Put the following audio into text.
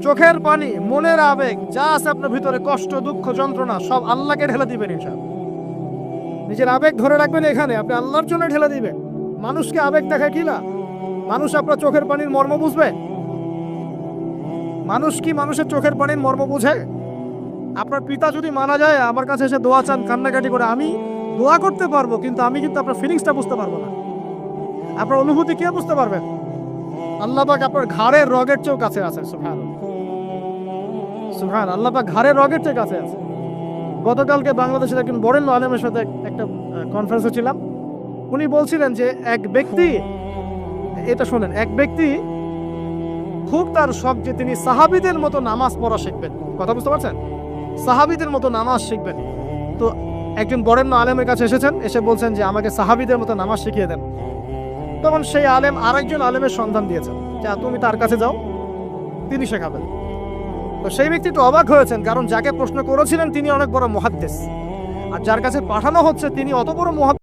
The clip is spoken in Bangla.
চোখের পানি, মনের আবেগ, যা আছে আপনার ভিতরে, কষ্ট, দুঃখ, যন্ত্রণা, সব আল্লাহকে ঢেলে দিবেন ইনশাআল্লাহ। নিজের আবেগ ধরে রাখবেন এখানে, আপনি আল্লাহর জন্য ঢেলে দিবেন। মানুষকে আবেগ দেখায় কি লাভ? মানুষ আপনার চোখের পানির মর্ম বুঝবে? মানুষ কি মানুষের চোখের পানির মর্ম বুঝে? আপনার পিতা যদি মারা যায়, আমার কাছে এসে দোয়া চান কান্নাকাটি করে, আমি দোয়া করতে পারবো, কিন্তু আমি কিন্তু আপনার ফিলিংসটা বুঝতে পারবো না। আপনার অনুভূতি কে বুঝতে পারবেন? আল্লাহ পাক আপনার ঘাড়ের রগের চেয়েও কাছে আছে। সুবহানাল্লাহ, সুবহান আল্লাহ পাক ঘাড়ের রগের চেয়ে কাছে আছে। গতকালকে বাংলাদেশের একজন বরেণ্য আলেমের সাথে একটা কনফারেন্সে ছিলাম। উনি বলছিলেন যে এক ব্যক্তি, এটা শোনেন, এক ব্যক্তি খুব তার শখ যে তিনি সাহাবীদের মতো নামাজ পড়া শিখবেন। কথা বুঝতে পারছেন? সাহাবীদের মতো নামাজ শিখবেন। তো একজন বরেণ্য আলেমের কাছে এসেছেন, এসে বলছেন যে আমাকে সাহাবীদের মতো নামাজ শিখিয়ে দেন। তখন সেই আলেম আরেকজন আলেমের সন্ধান দিয়েছেন যে তুমি তার কাছে যাও, তিনি শেখাবেন। তো সেই ব্যক্তি তো অবাক হয়েছেন, কারণ যাকে প্রশ্ন করেছিলেন তিনি অনেক বড় মুহাদ্দিস, আর যার কাছে পাঠানো হচ্ছে তিনি অত বড় মুহাদ্দিস